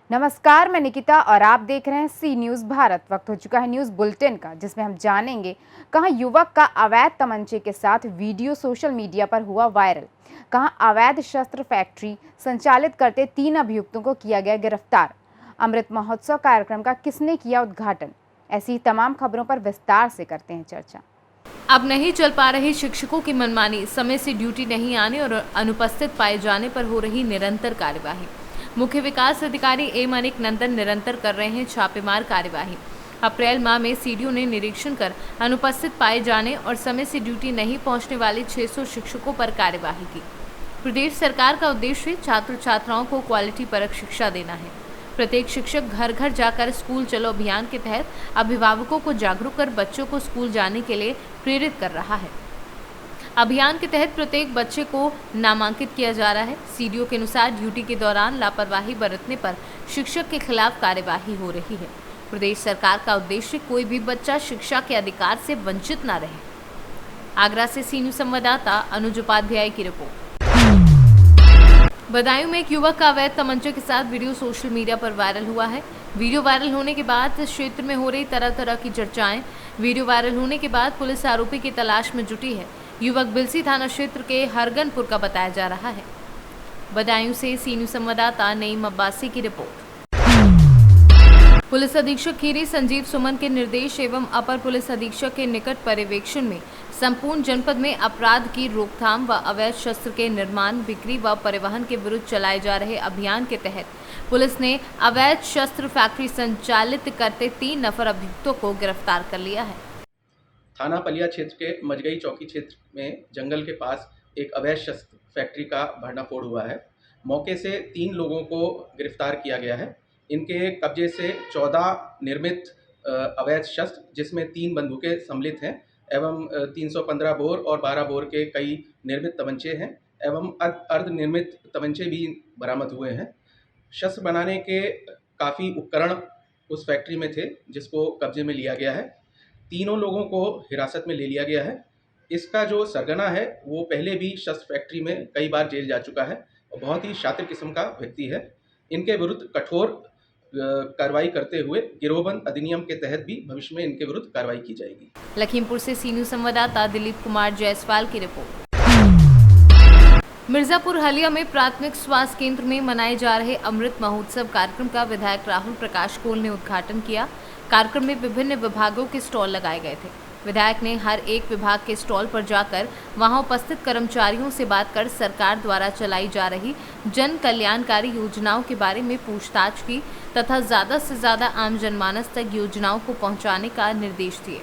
नमस्कार, मैं निकिता और आप देख रहे हैं सी न्यूज़ भारत। वक्त हो चुका है न्यूज़ बुलेटिन का, जिसमें हम जानेंगे कहां युवक का अवैध तमंचे के साथ वीडियो सोशल मीडिया पर हुआ वायरल, कहां अवैध शस्त्र फैक्ट्री संचालित करते 3 अभियुक्तों को किया गया गिरफ्तार, अमृत महोत्सव कार्यक्रम का किसने किया उद्घाटन। ऐसी तमाम खबरों पर विस्तार से करते हैं चर्चा। अब नहीं चल पा रहे शिक्षकों की मनमानी, समय से ड्यूटी नहीं आने और अनुपस्थित पाए जाने पर हो रही निरंतर कार्यवाही। मुख्य विकास अधिकारी ए मनिक नंदन निरंतर कर रहे हैं छापेमार कार्यवाही। अप्रैल माह में सीडीओ ने निरीक्षण कर अनुपस्थित पाए जाने और समय से ड्यूटी नहीं पहुंचने वाले 600 शिक्षकों पर कार्यवाही की। प्रदेश सरकार का उद्देश्य छात्र छात्राओं को क्वालिटी परक शिक्षा देना है। प्रत्येक शिक्षक घर घर जाकर स्कूल चलो अभियान के तहत अभिभावकों को जागरूक कर बच्चों को स्कूल जाने के लिए प्रेरित कर रहा है। अभियान के तहत प्रत्येक बच्चे को नामांकित किया जा रहा है। सीडीओ के अनुसार ड्यूटी के दौरान लापरवाही बरतने पर शिक्षक के खिलाफ कार्यवाही हो रही है। प्रदेश सरकार का उद्देश्य कोई भी बच्चा शिक्षा के अधिकार से वंचित न रहे। आगरा से सी न्यूज़ संवाददाता अनुज उपाध्याय की रिपोर्ट। बदायूं में एक युवक का अवैध तमंचे के साथ वीडियो सोशल मीडिया पर वायरल हुआ है। वीडियो वायरल होने के बाद क्षेत्र में हो रही तरह तरह की चर्चाएं। वीडियो वायरल होने के बाद पुलिस आरोपी की तलाश में जुटी है। युवक बिलसी थाना क्षेत्र के हरगनपुर का बताया जा रहा है। बदायूं से सी न्यूज़ संवाददाता नईम अब्बासी की रिपोर्ट। पुलिस अधीक्षक खीरी संजीव सुमन के निर्देश एवं अपर पुलिस अधीक्षक के निकट पर्यवेक्षण में संपूर्ण जनपद में अपराध की रोकथाम व अवैध शस्त्र के निर्माण, बिक्री व परिवहन के विरुद्ध चलाए जा रहे अभियान के तहत पुलिस ने अवैध शस्त्र फैक्ट्री संचालित करते 3 नफर अभियुक्तों को गिरफ्तार कर लिया है। थाना पलिया क्षेत्र के मजगई चौकी क्षेत्र में जंगल के पास एक अवैध शस्त्र फैक्ट्री का भंडाफोड़ हुआ है। मौके से 3 लोगों को गिरफ्तार किया गया है। इनके कब्जे से 14 निर्मित अवैध शस्त्र, जिसमें 3 बंदूकें सम्मिलित हैं एवं 315 बोर और 12 बोर के कई निर्मित तमंचे हैं एवं अर्धनिर्मित तमंचे भी बरामद हुए हैं। शस्त्र बनाने के काफ़ी उपकरण उस फैक्ट्री में थे, जिसको कब्जे में लिया गया है। तीनों लोगों को हिरासत में ले लिया गया है। इसका जो सरगना है वो पहले भी शस्त्र फैक्ट्री में कई बार जेल जा चुका है और बहुत ही शातिर किस्म का व्यक्ति है। इनके विरुद्ध कठोर कार्रवाई करते हुए गिरोहबंद अधिनियम के तहत भी भविष्य में इनके विरुद्ध कार्रवाई की जाएगी। लखीमपुर से सी न्यूज़ संवाददाता दिलीप कुमार जायसवाल की रिपोर्ट। मिर्जापुर हलिया में प्राथमिक स्वास्थ्य केंद्र में मनाए जा रहे अमृत महोत्सव कार्यक्रम का विधायक राहुल प्रकाश कोल ने उद्घाटन किया। कार्यक्रम में विभिन्न विभागों के स्टॉल लगाए गए थे। विधायक ने हर एक विभाग के स्टॉल पर जाकर वहां उपस्थित कर्मचारियों से बात कर सरकार द्वारा चलाई जा रही जन कल्याणकारी योजनाओं के बारे में पूछताछ की तथा ज़्यादा से ज़्यादा आम जनमानस तक योजनाओं को पहुंचाने का निर्देश दिए।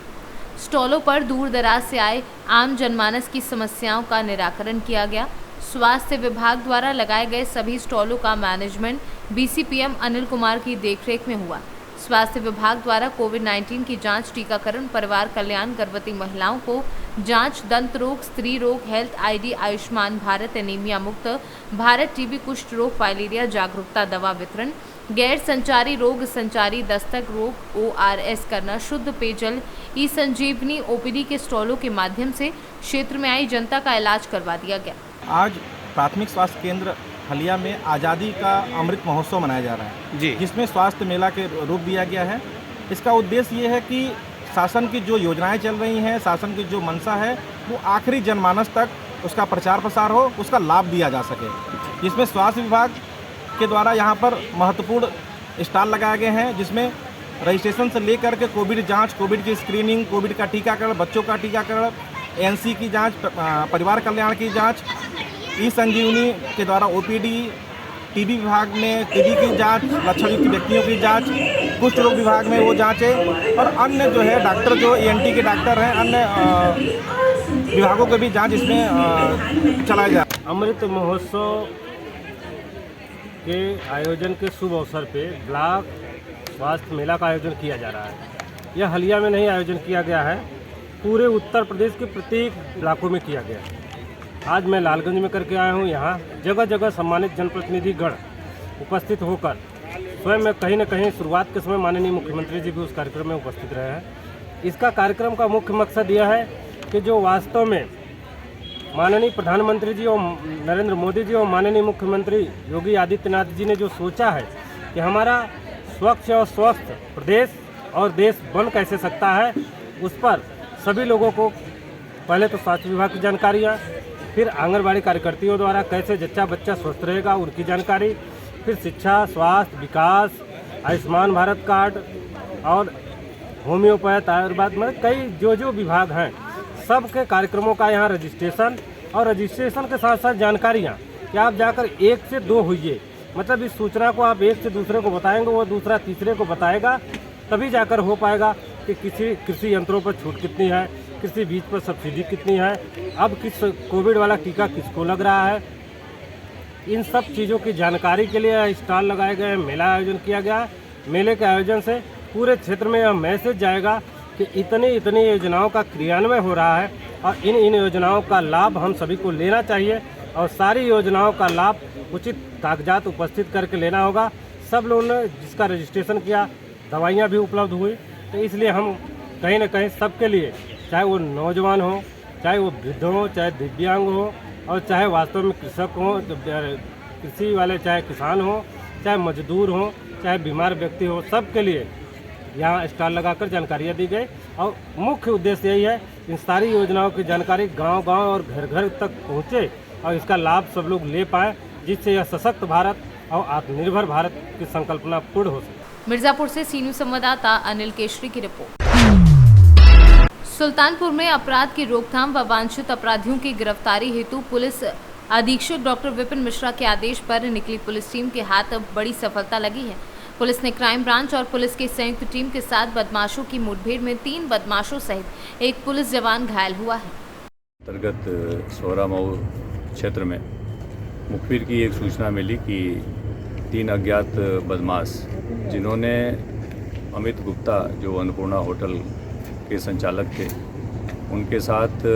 स्टॉलों पर दूर दराज से आए आम जनमानस की समस्याओं का निराकरण किया गया। स्वास्थ्य विभाग द्वारा लगाए गए सभी स्टॉलों का मैनेजमेंट BCPM अनिल कुमार की देखरेख में हुआ। स्वास्थ्य विभाग द्वारा कोविड-19 की जांच, टीकाकरण, परिवार कल्याण, गर्भवती महिलाओं को जांच, दंत रोग, स्त्री रोग, health ID, Ayushman Bharat, anaemia मुक्त भारत, TB, कुष्ठ रोग, फाइलेरिया जागरूकता दवा वितरण, गैर संचारी रोग, संचारी दस्तक रोग ORS करना, शुद्ध पेयजल, ई-संजीवनी OPD के स्टॉलों के माध्यम से क्षेत्र में आई जनता का इलाज करवा दिया गया। आज प्राथमिक स्वास्थ्य केंद्र हलिया में आज़ादी का अमृत महोत्सव मनाया जा रहा है जी, जिसमें स्वास्थ्य मेला के रूप दिया गया है। इसका उद्देश्य ये है कि शासन की जो योजनाएं चल रही हैं, शासन की जो मंशा है, वो आखिरी जनमानस तक उसका प्रचार प्रसार हो, उसका लाभ दिया जा सके। जिसमें स्वास्थ्य विभाग के द्वारा यहाँ पर महत्वपूर्ण स्टॉल लगाए गए हैं, जिसमें रजिस्ट्रेशन से लेकर के कोविड जाँच, कोविड की स्क्रीनिंग, कोविड का टीकाकरण, बच्चों का टीकाकरण, NC की जाँच, परिवार कल्याण की जाँच, ई-संजीवनी के द्वारा OPD, TB विभाग में TB की जांच, लक्षणयुक्त व्यक्तियों की जांच, कुष्ठ रोग विभाग में वो जांचें और अन्य जो है डॉक्टर जो ENT के डॉक्टर हैं, अन्य विभागों के भी जांच इसमें चलाया जाए। अमृत महोत्सव के आयोजन के शुभ अवसर पे ब्लॉक स्वास्थ्य मेला का आयोजन किया जा रहा है। यह हलिया में नहीं आयोजन किया गया है, पूरे उत्तर प्रदेश के प्रत्येक इलाकों में किया गया है। आज मैं लालगंज में करके आया हूँ। यहाँ जगह जगह सम्मानित जनप्रतिनिधिगण उपस्थित होकर स्वयं में कहीं न कहीं शुरुआत के समय माननीय मुख्यमंत्री जी भी उस कार्यक्रम में उपस्थित रहे हैं। इसका कार्यक्रम का मुख्य मकसद यह है कि जो वास्तव में माननीय प्रधानमंत्री जी और नरेंद्र मोदी जी और माननीय मुख्यमंत्री योगी आदित्यनाथ जी ने जो सोचा है कि हमारा स्वच्छ और स्वस्थ प्रदेश और देश बन कैसे सकता है, उस पर सभी लोगों को पहले तो स्वास्थ्य विभाग की जानकारियाँ, फिर आंगनबाड़ी कार्यकर्तियों द्वारा कैसे जच्चा बच्चा स्वस्थ रहेगा उनकी जानकारी, फिर शिक्षा, स्वास्थ्य, विकास, आयुष्मान भारत कार्ड और होम्योपैथ, आयुर्वेद, मतलब कई जो विभाग हैं सब के कार्यक्रमों का यहाँ रजिस्ट्रेशन, और रजिस्ट्रेशन के साथ साथ जानकारियाँ कि आप जाकर 1 से 2 होइए, मतलब इस सूचना को आप एक से दूसरे को बताएंगे, वो दूसरा तीसरे को बताएगा, तभी जाकर हो पाएगा कि किसी कृषि यंत्रों पर छूट कितनी है, कृषि बीज पर सब्सिडी कितनी है, अब किस कोविड वाला टीका किसको लग रहा है। इन सब चीज़ों की जानकारी के लिए स्टॉल लगाए गए, मेला आयोजन किया गया। मेले के आयोजन से पूरे क्षेत्र में यह मैसेज जाएगा कि इतनी योजनाओं का क्रियान्वयन हो रहा है और इन योजनाओं का लाभ हम सभी को लेना चाहिए, और सारी योजनाओं का लाभ उचित कागजात उपस्थित करके लेना होगा। सब लोगों ने जिसका रजिस्ट्रेशन किया, दवाइयाँ भी उपलब्ध हुई, तो इसलिए हम कहीं ना कहीं सबके लिए, चाहे वो नौजवान हो, चाहे वो वृद्ध हो, चाहे दिव्यांग हो, और चाहे वास्तव में कृषक हो, कृषि वाले, चाहे किसान हो, चाहे मजदूर हो, चाहे बीमार व्यक्ति हो, सबके लिए यहाँ स्टॉल लगाकर जानकारियाँ दी गई। और मुख्य उद्देश्य यही है, इन सारी योजनाओं की जानकारी गांव-गांव और घर-घर तक पहुँचे और इसका लाभ सब लोग ले पाएँ, जिससे यह सशक्त भारत और आत्मनिर्भर भारत की संकल्पना पूर्ण हो सके। मिर्जापुर से सी न्यूज़ संवाददाता अनिल केशरी की रिपोर्ट। सुल्तानपुर में अपराध की रोकथाम व वांछित अपराधियों की गिरफ्तारी हेतु पुलिस अधीक्षक डॉक्टर विपिन मिश्रा के आदेश पर निकली पुलिस टीम के हाथ अब बड़ी सफलता लगी है। पुलिस ने क्राइम ब्रांच और पुलिस की संयुक्त टीम के साथ बदमाशों की मुठभेड़ में 3 बदमाशों सहित एक पुलिस जवान घायल हुआ है। अंतर्गत सोहरा मऊ क्षेत्र में मुखबिर की एक सूचना मिली कि 3 अज्ञात बदमाश, जिन्होंने अमित गुप्ता जो अन्नपूर्णा होटल के संचालक थे, उनके साथ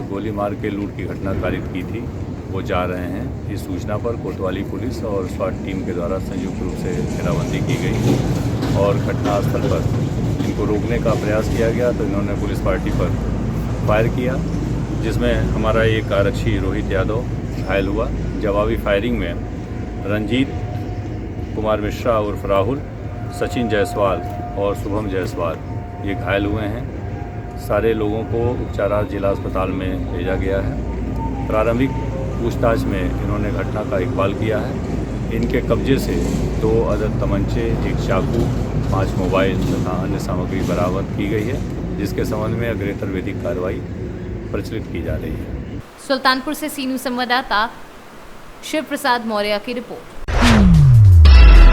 गोली मार के लूट की घटना कारित की थी, वो जा रहे हैं। इस सूचना पर कोतवाली पुलिस और स्वाट टीम के द्वारा संयुक्त रूप से घेराबंदी की गई और घटनास्थल पर इनको रोकने का प्रयास किया गया, तो इन्होंने पुलिस पार्टी पर फायर किया, जिसमें हमारा एक आरक्षी रोहित यादव घायल हुआ। जवाबी फायरिंग में रंजीत कुमार मिश्रा उर्फ राहुल, सचिन जायसवाल और शुभम जायसवाल ये घायल हुए हैं। सारे लोगों को उपचारार्थ जिला अस्पताल में भेजा गया है। प्रारंभिक पूछताछ में इन्होंने घटना का इकबाल किया है। इनके कब्जे से 2 अदद तमंचे, 1 चाकू, 5 मोबाइल तथा अन्य सामग्री बरामद की गई है, जिसके संबंध में अग्रेतर विधिक कार्रवाई प्रचलित की जा रही है। सुल्तानपुर से सी न्यूज़ संवाददाता शिव प्रसाद मौर्य की रिपोर्ट।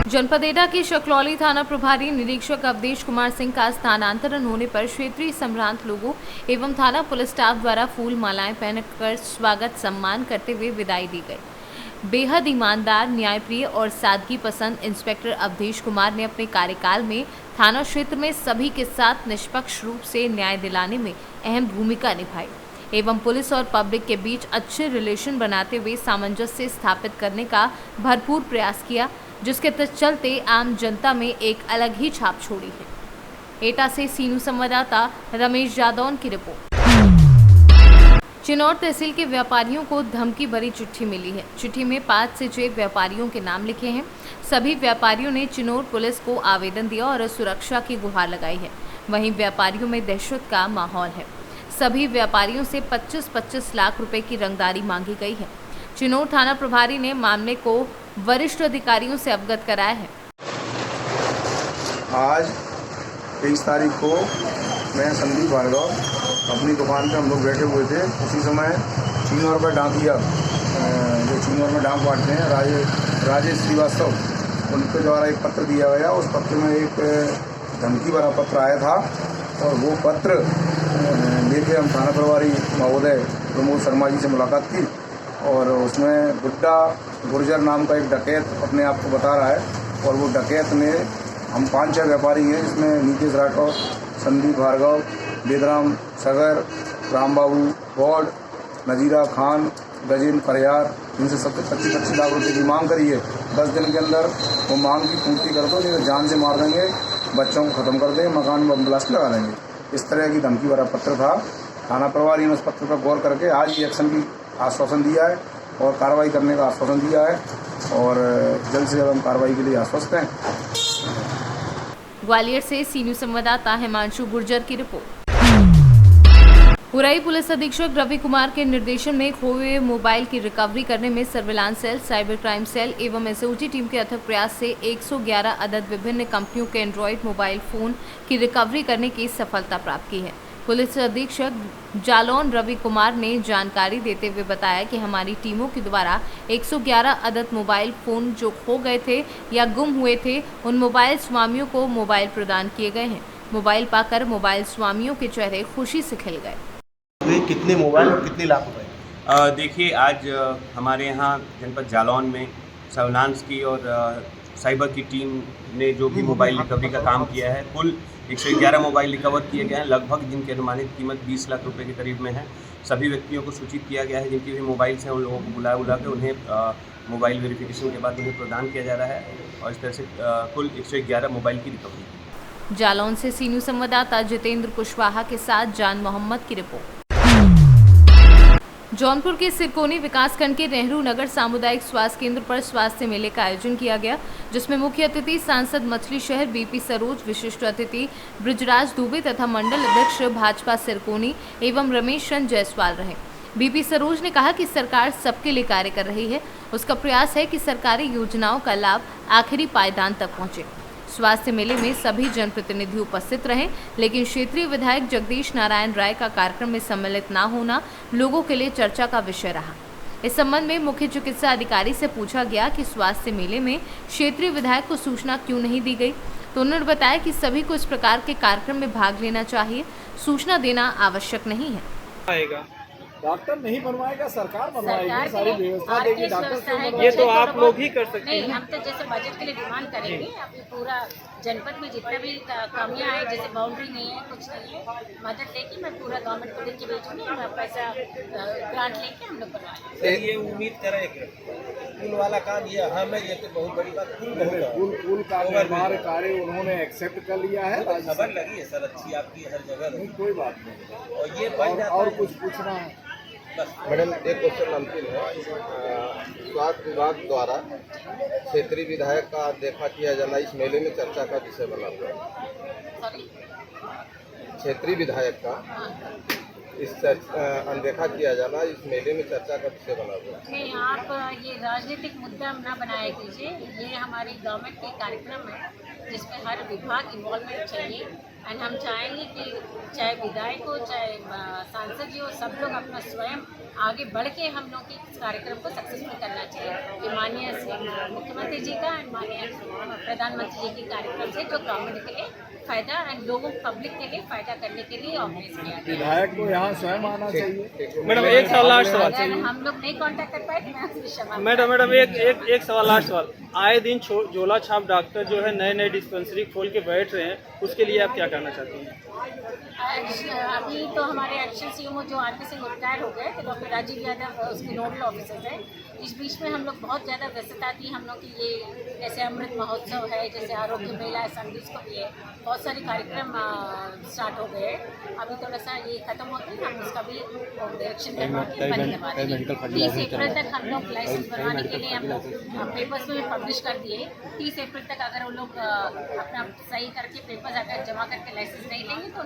जनपद एटा के शकलौली थाना प्रभारी निरीक्षक अवधेश कुमार सिंह का स्थानांतरण होने पर क्षेत्रीय संभ्रांत लोगों एवं थाना पुलिस स्टाफ द्वारा फूल मालाएं पहनकर स्वागत सम्मान करते हुए विदाई दी गई। बेहद ईमानदार, न्यायप्रिय और सादगी पसंद इंस्पेक्टर अवधेश कुमार ने अपने कार्यकाल में थाना क्षेत्र में सभी के साथ निष्पक्ष रूप से न्याय दिलाने में अहम भूमिका निभाई एवं पुलिस और पब्लिक के बीच अच्छे रिलेशन बनाते हुए सामंजस्य स्थापित करने का भरपूर प्रयास किया, जिसके चलते आम जनता में एक अलग ही छाप छोड़ी है। एटा से सी न्यूज़ संवाददाता रमेश जादौन की रिपोर्ट। चिनौर तहसील के व्यापारियों को धमकी भरी चिट्ठी मिली है। चिट्ठी में 5 से 6 व्यापारियों के नाम लिखे हैं। सभी व्यापारियों ने चिनौर पुलिस को आवेदन दिया और सुरक्षा की गुहार लगाई है। वहीं व्यापारियों में दहशत का माहौल है। सभी व्यापारियों से 25-25 लाख रुपए की रंगदारी मांगी गई है। चिनौर थाना प्रभारी ने मामले को वरिष्ठ अधिकारियों से अवगत कराया है। आज 23 तारीख को मैं संदीप भार्गव अपनी दुकान पे हम लोग बैठे हुए थे। उसी समय चिनौर का डाकिया, जो चिनौर में डाक बांटते हैं, राजेश श्रीवास्तव, उनके द्वारा एक पत्र दिया गया। उस पत्र में एक धमकी भरा पत्र आया था और वो पत्र लेके हम थाना प्रभारी महोदय प्रमोद शर्मा जी से मुलाकात की और उसमें गुड्डा गुर्जर नाम का एक डकैत अपने आप को बता रहा है। और वो डकैत ने, हम 5-6 व्यापारी हैं, जिसमें नीतीश राठौर, संदीप भार्गव, बेदराम सगर, राम बाबू गौड़, नजीरा खान, गजेंद्र परियार, इनसे सबसे 25-25 लाख रुपये की मांग करी है। 10 दिन के अंदर वो मांग की पूर्ति कर दो, नहीं तो जान से मार देंगे, बच्चों को ख़त्म कर देंगे, मकान में बम ब्लास्ट लगा देंगे। इस तरह की धमकी भरा पत्र था। थाना प्रभारी ने उस पत्र पर गौर करके आज ही एक्शन की आश्वासन दिया है और कार्रवाई करने का आश्वासन दिया है और जल्द से जल्द हम कार्रवाई के लिए आश्वस्त हैं। ग्वालियर से सी न्यूज संवाददाता हिमांशु गुर्जर की रिपोर्ट। उरई पुलिस अधीक्षक रवि कुमार के निर्देशन में खोए हुए मोबाइल की रिकवरी करने में surveillance cell, cyber crime cell एवं एसओजी टीम के अथक प्रयास से 111 अदद विभिन्न कंपनियों के एंड्रॉयड मोबाइल फोन की रिकवरी करने की सफलता प्राप्त की है। पुलिस अधीक्षक जालौन रवि कुमार ने जानकारी देते हुए बताया कि हमारी टीमों के द्वारा 111 अदद मोबाइल फ़ोन जो खो गए थे या गुम हुए थे, उन मोबाइल स्वामियों को मोबाइल प्रदान किए गए हैं। मोबाइल पाकर मोबाइल स्वामियों के चेहरे खुशी से खिल गए। कितने मोबाइल और कितने लाख रुपए? देखिए, आज हमारे यहाँ जनपद जालौन में सर्विलांस की और साइबर की टीम ने जो भी मोबाइल रिकवरी का काम किया है, कुल 111 मोबाइल रिकवर किए गए हैं, लगभग जिनकी अनुमानित कीमत 20 लाख रुपए के करीब में है। सभी व्यक्तियों को सूचित किया गया है जिनकी भी मोबाइल्स हैं, उन लोगों को बुला के उन्हें मोबाइल वेरिफिकेशन के बाद उन्हें प्रदान किया जा रहा है और इस तरह से कुल 111 मोबाइल की रिकवरी। जालौन से सी न्यूज संवाददाता जितेंद्र कुशवाहा के साथ जान मोहम्मद की रिपोर्ट। जौनपुर के सिरकोनी विकासखंड के नेहरू नगर सामुदायिक स्वास्थ्य केंद्र पर स्वास्थ्य मेले का आयोजन किया गया, जिसमें मुख्य अतिथि सांसद मछली शहर बीपी सरोज, विशिष्ट अतिथि ब्रिजराज दुबे तथा मंडल अध्यक्ष भाजपा सिरकोनी एवं रमेश चंद्र जायसवाल रहे। बीपी सरोज ने कहा कि सरकार सबके लिए कार्य कर रही है, उसका प्रयास है कि सरकारी योजनाओं का लाभ आखिरी पायदान तक पहुंचे। स्वास्थ्य मेले में सभी जनप्रतिनिधि उपस्थित रहे, लेकिन क्षेत्रीय विधायक जगदीश नारायण राय का कार्यक्रम में सम्मिलित न होना लोगों के लिए चर्चा का विषय रहा। इस संबंध में मुख्य चिकित्सा अधिकारी से पूछा गया कि स्वास्थ्य मेले में क्षेत्रीय विधायक को सूचना क्यों नहीं दी गई, तो उन्होंने बताया कि सभी को इस प्रकार के कार्यक्रम में भाग लेना चाहिए, सूचना देना आवश्यक नहीं है। डॉक्टर नहीं बनवाएगा, सरकार बनवाएगी, सारी व्यवस्था देगी। डॉक्टर ये तो आप लोग ही कर सकते हैं। नहीं, हम तो जैसे बजट के लिए डिमांड करेंगे, अभी पूरा जनपद में जितना भी कमियां हैं, जैसे बाउंड्री नहीं है, कुछ नहीं है, मदद लेके मैं पूरा गवर्नमेंट को लेके भेजूंगी, मैं पैसा ग्रांट लेके हम लोग बनवाएंगे। ये उम्मीद करें पुल वाला काम ये अहम है, ये तो बहुत बड़ी बात। पुल का निर्माण कार्य उन्होंने एक्सेप्ट कर लिया है। खबर लगी है सर, अच्छी आपकी हर जगह। नहीं, कोई बात नहीं। और ये और कुछ पूछना है? मैडम, एक क्वेश्चन अंतिम है। स्वास्थ्य विभाग द्वारा क्षेत्रीय विधायक का देखा किया जाना इस मेले में चर्चा का विषय बना हुआ है। क्षेत्रीय विधायक का अनदेखा किया जाना इस मेले में चर्चा का विषय बना हुआ है। नहीं, आप ये राजनीतिक मुद्दा न बनाया कीजिए। ये हमारी गवर्नमेंट के कार्यक्रम है जिसमें हर विभाग इन्वॉल्वमेंट चाहिए, एंड हम चाहेंगे कि चाहे विधायक हो, चाहे सांसद जी हो, सब लोग अपना स्वयं आगे बढ़ के हम लोग इस कार्यक्रम को सक्सेसफुल करना चाहिए। कि माननीय मुख्यमंत्री जी का एंड माननीय प्रधानमंत्री जी के कार्यक्रम से जो गवर्नमेंट के लिए फायदा एंड लोगों पब्लिक के लिए फायदा करने के लिए ऑर्गेनाइज किया गया। विधायक को यहाँ स्वयं आना चाहिए। मैडम, एक सवाल लास्ट सवाल चाहिए। हम लोग नहीं कांटेक्ट कर पाए तो मैं आपसे क्षमा। मैडम एक सवाल लास्ट सवाल। आए दिन झोला छाप डॉक्टर जो है नए डिस्पेंसरी खोल के बैठ रहे हैं, उसके लिए आप क्या कहना चाहते हैं? अभी तो हमारे एक्शन सीएमओ जो आरपी सिंह रिटायर हो गए, तो डॉक्टर राजीव यादव उसके नोडल ऑफिसर हैं। इस बीच में हम लोग बहुत ज़्यादा व्यस्तता थी। हम लोग की ये जैसे अमृत महोत्सव है, जैसे आरोग्य मेला है, संगीत को भी है, बहुत सारे कार्यक्रम स्टार्ट हो गए। अभी थोड़ा सा ये खत्म होते हैं, हम उसका भी डायरेक्शन करवा के बंद करवा देंगे। 30 अप्रैल तक हम लोग लाइसेंस बनवाने के लिए हम लोग पेपर्स में पब्लिश कर दिए। 30 अप्रैल तक अगर वो लोग अपना सही करके पेपर्स अगर जमा करके लाइसेंस नहीं देंगे तो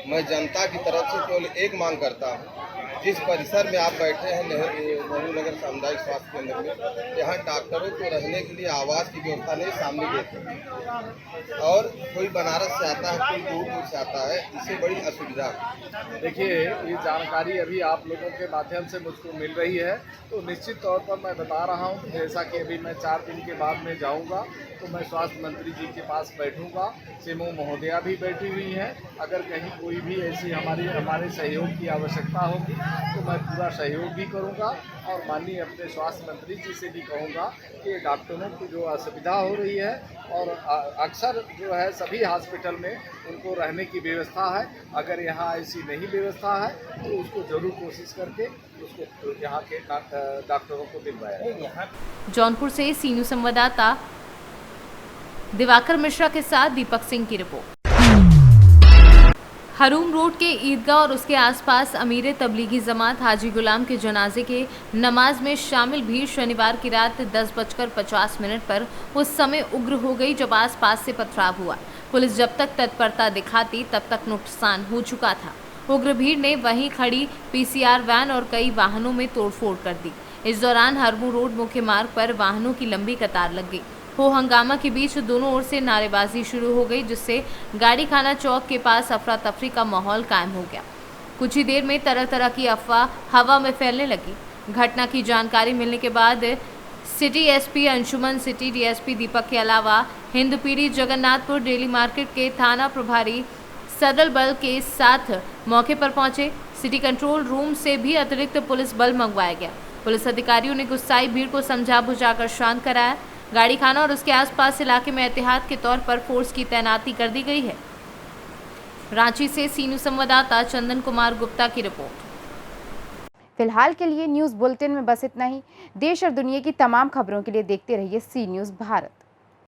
मैं जनता की तरफ से केवल एक मांग करता हूँ, जिस परिसर में आप बैठे हैं नेहरू नगर सामुदायिक स्वास्थ्य केंद्र में, यहाँ डॉक्टरों को रहने के लिए आवास की व्यवस्था नहीं सामने देते हैं, और कोई बनारस से आता है, कोई दूर दूर से आता है, इससे बड़ी असुविधा है। देखिए, ये जानकारी अभी आप लोगों के माध्यम से मुझको मिल रही है, तो निश्चित तौर पर मैं बता रहा हूँ, जैसा कि अभी मैं 4 दिन के बाद में जाऊँगा तो मैं स्वास्थ्य मंत्री जी के पास बैठूंगा। सीएमओ महोदया भी बैठी हुई हैं। अगर कहीं कोई भी ऐसी हमारे सहयोग की आवश्यकता होगी तो मैं पूरा सहयोग भी करूंगा, और माननीय अपने स्वास्थ्य मंत्री जी से भी कहूंगा कि डॉक्टरों की जो असुविधा हो रही है, और अक्सर जो है सभी हॉस्पिटल में उनको रहने की व्यवस्था है, अगर यहाँ ऐसी नहीं व्यवस्था है तो उसको ज़रूर कोशिश करके उसको यहाँ के डॉक्टरों को दिलवाया। जौनपुर से सी न्यूज संवाददाता दिवाकर मिश्रा के साथ दीपक सिंह की रिपोर्ट। हरूम रोड के ईदगाह और उसके आसपास अमीर तबलीगी जमात हाजी गुलाम के जनाजे के नमाज में शामिल भीड़ शनिवार की रात 10:50 पर उस समय उग्र हो गई जब आसपास से पथराव हुआ। पुलिस जब तक तत्परता दिखाती तब तक नुकसान हो चुका था। उग्र भीड़ ने वहीं खड़ी पीसीआर वैन और कई वाहनों में तोड़फोड़ कर दी। इस दौरान हरमू रोड मुख्य मार्ग पर वाहनों की लंबी कतार लग गई। हो हंगामा के बीच दोनों ओर से नारेबाजी शुरू हो गई, जिससे गाड़ी खाना चौक के पास अफरा तफरी का माहौल कायम हो गया। कुछ ही देर में तरह तरह की अफवाह हवा में फैलने लगी। घटना की जानकारी मिलने के बाद city SP Anshuman, city DSP Deepak के अलावा हिंदपीढ़ी जगन्नाथपुर डेली मार्केट के थाना प्रभारी सदल बल के साथ मौके पर पहुंचे। सिटी कंट्रोल रूम से भी अतिरिक्त पुलिस बल मंगवाया गया। पुलिस अधिकारियों ने गुस्साई भीड़ को समझा बुझाकर शांत कराया। गाड़ी खाना और उसके आसपास इलाके में एहतियात के तौर पर फोर्स की तैनाती कर दी गई है। रांची से सी न्यूज संवाददाता चंदन कुमार गुप्ता की रिपोर्ट। फिलहाल के लिए न्यूज़ बुलेटिन में बस इतना ही। देश और दुनिया की तमाम खबरों के लिए देखते रहिए सी न्यूज़ भारत।